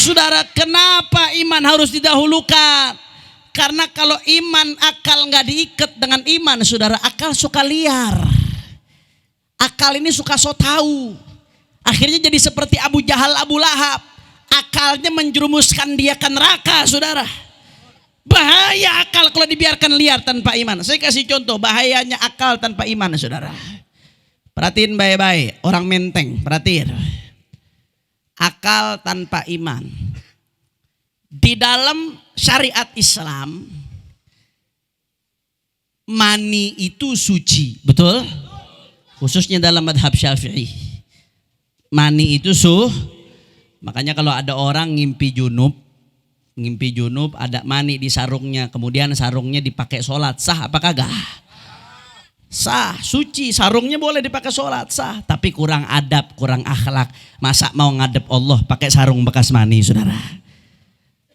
Saudara, kenapa iman harus didahulukan? Karena kalau iman akal nggak diikat dengan iman, saudara, akal suka liar. Akal ini suka so tahu. Akhirnya jadi seperti Abu Jahal, Abu Lahab. Akalnya menjerumuskan dia ke neraka, saudara. Bahaya akal kalau dibiarkan liar tanpa iman. Saya kasih contoh bahayanya akal tanpa iman, saudara. Perhatiin baik-baik, orang menteng, perhatiin. Akal tanpa iman. Di dalam syariat Islam, mani itu suci, betul? Khususnya dalam madhab Syafi'i. Mani itu makanya kalau ada orang ngimpi junub ada mani di sarungnya, kemudian sarungnya dipakai sholat, sah apa kagak? Sah, suci, sarungnya boleh dipakai sholat, sah. Tapi kurang adab, kurang akhlak. Masa mau ngadep Allah pakai sarung bekas mani, saudara?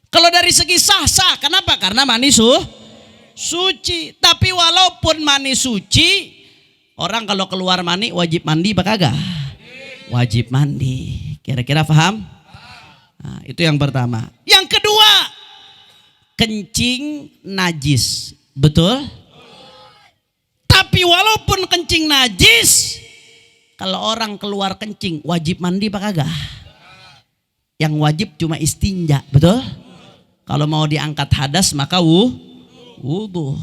Kalau dari segi sah, kenapa? Karena mani suci. Tapi walaupun mani suci, orang kalau keluar mani wajib mandi apa kagak? Wajib mandi. Kira-kira paham? Nah, itu yang pertama. Yang kedua, kencing najis, betul? Tapi walaupun kencing najis, kalau orang keluar kencing wajib mandi apa kagak? Yang wajib cuma istinja, betul? Kalau mau diangkat hadas maka wudu.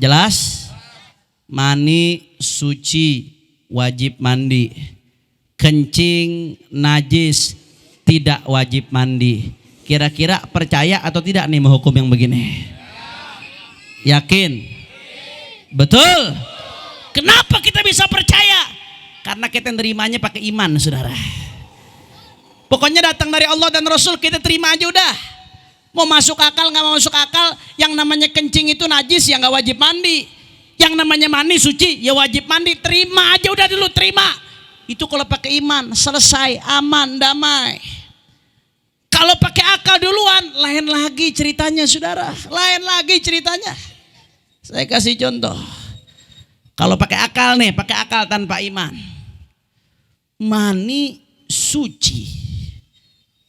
Jelas? Mani suci, wajib mandi. Kencing najis, tidak wajib mandi. Kira-kira percaya atau tidak nih menghukum yang begini? Yakin? Betul? Kenapa kita bisa percaya? Karena kita nerimanya pakai iman, saudara. Pokoknya datang dari Allah dan Rasul, kita terima aja udah. Mau masuk akal nggak mau masuk akal, yang namanya kencing itu najis ya nggak wajib mandi. Yang namanya mani suci ya wajib mandi. Terima aja udah dulu, terima. Itu kalau pakai iman, selesai, aman, damai. Kalau pakai akal duluan, lain lagi ceritanya, saudara. Lain lagi ceritanya. Saya kasih contoh. Kalau pakai akal nih, pakai akal tanpa iman. Mani suci,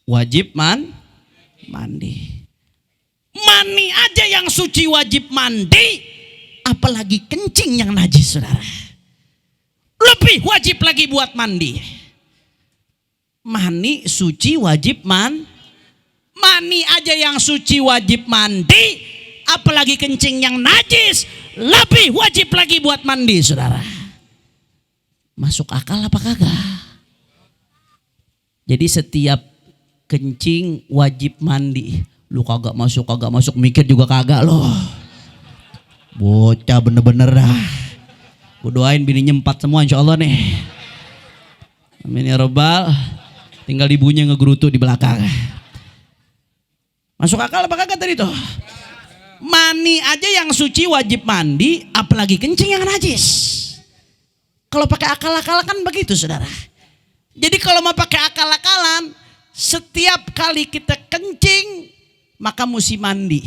wajib mandi. Mani aja yang suci wajib mandi, apalagi kencing yang najis, saudara. Lebih wajib lagi buat mandi. Mani suci wajib mani aja yang suci wajib mandi, apalagi kencing yang najis, lebih wajib lagi buat mandi, saudara. Masuk akal apa kagak? Jadi setiap kencing wajib mandi. Lu kagak masuk, mikir juga kagak loh. Bocah bener-bener dah. Gue doain bininya 4 semua insya Allah nih. Amin ya robbal. Tinggal ibunya ngegerutu di belakang. Masuk akal apa kagak tadi tuh? Mani aja yang suci wajib mandi, apalagi kencing yang najis. Kalau pakai akal-akalan kan begitu, saudara. Jadi kalau mau pakai akal-akalan, setiap kali kita kencing maka mesti mandi.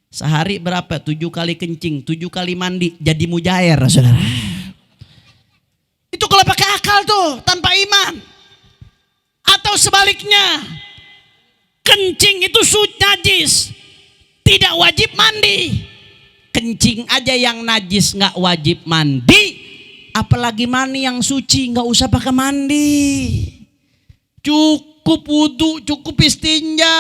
Sehari berapa? 7 kali kencing, 7 kali mandi, jadi mujair, saudara. Itu kalau pakai akal tuh, tanpa iman. Atau sebaliknya, kencing itu najis, tidak wajib mandi. Kencing aja yang najis nggak wajib mandi, apalagi mani yang suci nggak usah pakai mandi. Cukup wudu, cukup istinja.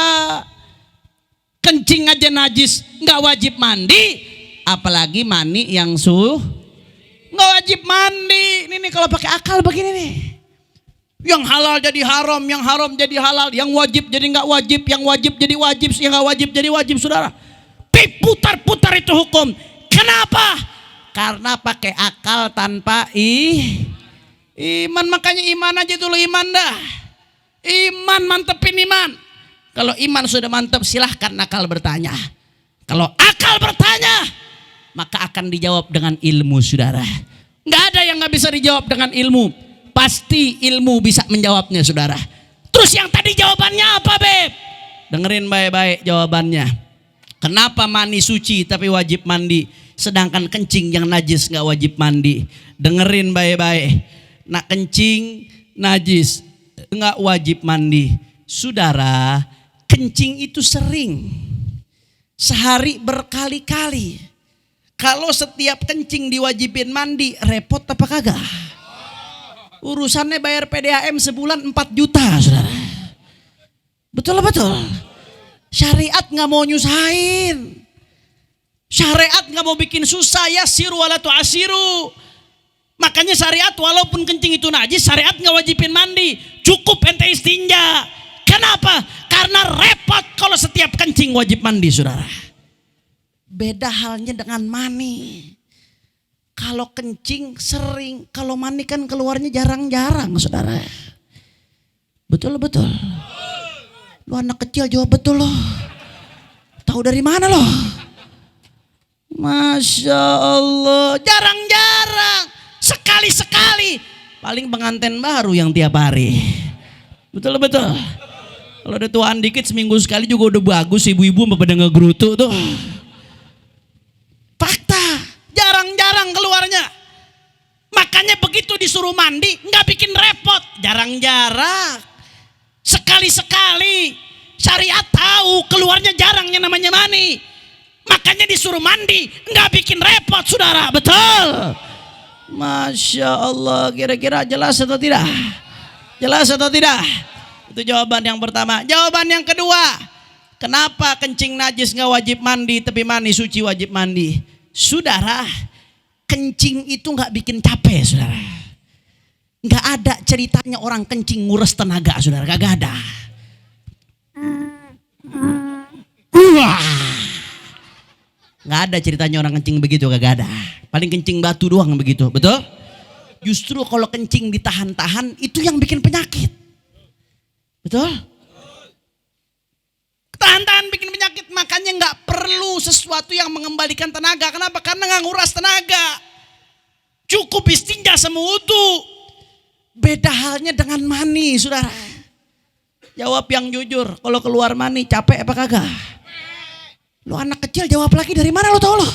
Kencing aja najis nggak wajib mandi, apalagi mani yang nggak wajib mandi. Ini kalau pakai akal begini nih. Yang halal jadi haram, yang haram jadi halal, yang wajib jadi nggak wajib, yang wajib jadi wajib, yang nggak wajib jadi wajib, saudara. Putar-putar itu hukum. Kenapa? Karena pakai akal tanpa iman. Makanya iman aja dulu, iman dah. Iman, mantepin iman. Kalau iman sudah mantap, silahkan akal bertanya. Kalau akal bertanya, maka akan dijawab dengan ilmu, saudara. Nggak ada yang nggak bisa dijawab dengan ilmu. Pasti ilmu bisa menjawabnya, saudara. Terus yang tadi jawabannya apa, Beb? Dengerin baik-baik jawabannya. Kenapa mani suci tapi wajib mandi, sedangkan kencing yang najis nggak wajib mandi? Dengerin baik-baik. Nak kencing najis nggak wajib mandi. Saudara, kencing itu sering. Sehari berkali-kali. Kalau setiap kencing diwajibin mandi, repot apa kagak? Urusannya bayar PDAM sebulan 4 juta, saudara. Betul. Syariat gak mau nyusahin. Syariat gak mau bikin susah, ya siru wala tu'asiru. Makanya syariat walaupun kencing itu najis, syariat gak wajibin mandi. Cukup ente istinja. Kenapa? Karena repot kalau setiap kencing wajib mandi, saudara. Beda halnya dengan mani. Kalau kencing sering, kalau mani kan keluarnya jarang-jarang, saudara. Betul. Lu anak kecil jawab betul loh. Tahu dari mana loh? Masya Allah, jarang-jarang. Sekali-sekali. Paling pengantin baru yang tiap hari. Betul. Kalau ada tuaan dikit seminggu sekali juga udah bagus. Ibu-ibu pada ngegerutu tuh. Fakta, jarang-jarang keluarnya. Makanya begitu disuruh mandi nggak bikin repot. Jarang-jarang. Sekali-sekali. Syariat tahu keluarnya jarang yang namanya mani. Makanya disuruh mandi nggak bikin repot, saudara. Betul. Masya Allah, kira-kira jelas atau tidak? Jelas atau tidak? Itu jawaban yang pertama. Jawaban yang kedua, kenapa kencing najis nggak wajib mandi tapi mani suci wajib mandi? Saudara, kencing itu nggak bikin capek, saudara. Nggak ada ceritanya orang kencing nguras tenaga, saudara. Kagak ada. Nggak ada ceritanya orang kencing begitu, kagak ada. Paling kencing batu doang begitu, betul? Justru kalau kencing ditahan-tahan itu yang bikin penyakit. Betul? Tahan-tahan bikin penyakit, makanya nggak perlu sesuatu yang mengembalikan tenaga. Kenapa? Karena nggak nguras tenaga. Cukup istinja sama wudu. Beda halnya dengan mani, saudara. Jawab yang jujur, kalau keluar mani capek apa kagak? Lo anak kecil jawab lagi, dari mana lo tau lo?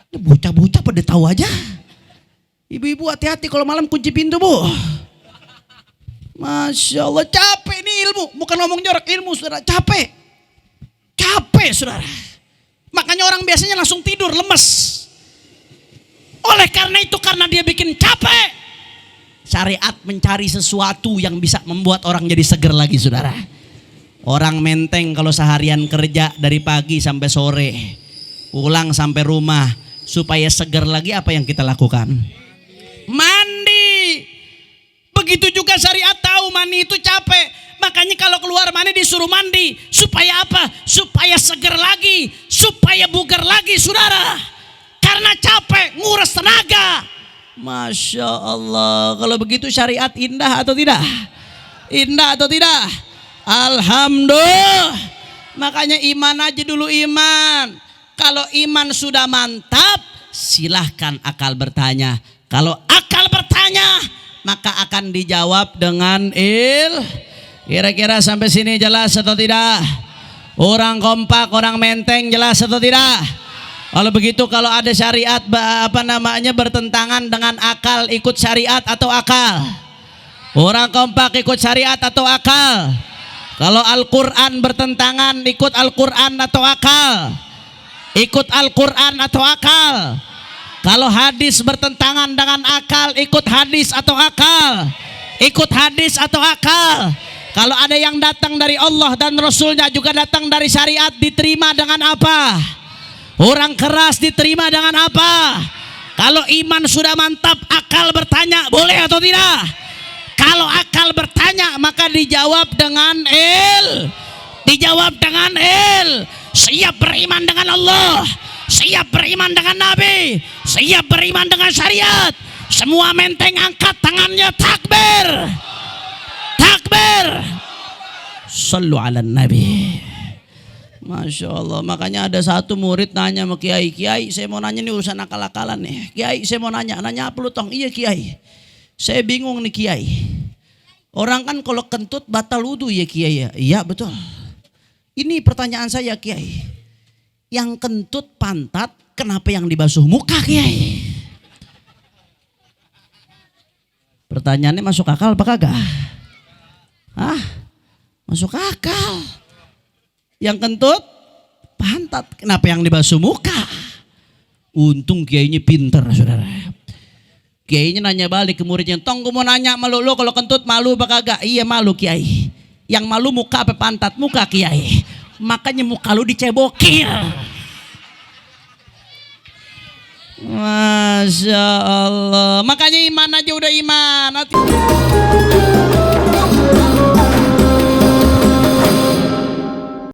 Bocah-bocah pada tahu aja. Ibu-ibu hati-hati kalau malam kunci pintu, Bu. Masya Allah, capek nih ilmu. Bukan ngomong jorok, ilmu, saudara. Capek, saudara. Makanya orang biasanya langsung tidur, lemes. Oleh karena itu, karena dia bikin capek, syariat mencari sesuatu yang bisa membuat orang jadi seger lagi, saudara. Orang menteng kalau seharian kerja dari pagi sampai sore, pulang sampai rumah, supaya seger lagi apa yang kita lakukan? Mandi. Begitu juga syariat tahu mani itu capek. Makanya kalau keluar mani disuruh mandi. Supaya apa? Supaya seger lagi. Supaya bugar lagi, saudara. Karena capek, nguras tenaga. Masya Allah. Kalau begitu syariat indah atau tidak? Indah atau tidak? Alhamdulillah. Makanya iman aja dulu, iman. Kalau iman sudah mantap, silahkan akal bertanya. Kalau akal bertanya, maka akan dijawab dengan Kira-kira sampai sini jelas atau tidak? Orang kompak, orang menteng, jelas atau tidak? Kalau begitu, kalau ada syariat bertentangan dengan akal, ikut syariat atau akal? Orang kompak ikut syariat atau akal? Kalau Al-Quran bertentangan, ikut Al-Quran atau akal? Ikut Al-Quran atau akal? Kalau hadis bertentangan dengan akal, ikut hadis atau akal? Ikut hadis atau akal? Kalau ada yang datang dari Allah dan Rasulnya juga datang dari syariat, diterima dengan apa? Orang keras diterima dengan apa? Kalau iman sudah mantap, akal bertanya, boleh atau tidak? Kalau akal bertanya, maka dijawab dengan Dijawab dengan siap beriman dengan Allah, siap beriman dengan Nabi, siap beriman dengan syariat. Semua menteng angkat tangannya, takbir. Takbir. Sallu ala Nabi. Masya Allah. Makanya ada satu murid nanya sama Kiai, Kiai saya mau nanya nih urusan akal-akalan nih. Kiai saya mau nanya apa lu tong? Iya Kiai, saya bingung nih Kiai. Orang kan kalau kentut batal wudu ya Kiai ya. Iya betul. Ini pertanyaan saya Kiai. Yang kentut pantat, kenapa yang dibasuh muka Kiai? Pertanyaannya masuk akal apa kagak? Ah, masuk akal. Yang kentut pantat. Kenapa yang dibasuh muka? Untung kiainya pinter, saudara. Kiainya nanya balik ke muridnya, tong gue mau nanya malu lo kalau kentut malu apa kagak? Iya malu kiai. Yang malu muka apa pantat? Muka kiai. Makanya muka lu dicebokin. Masya Allah. Makanya iman aja udah iman.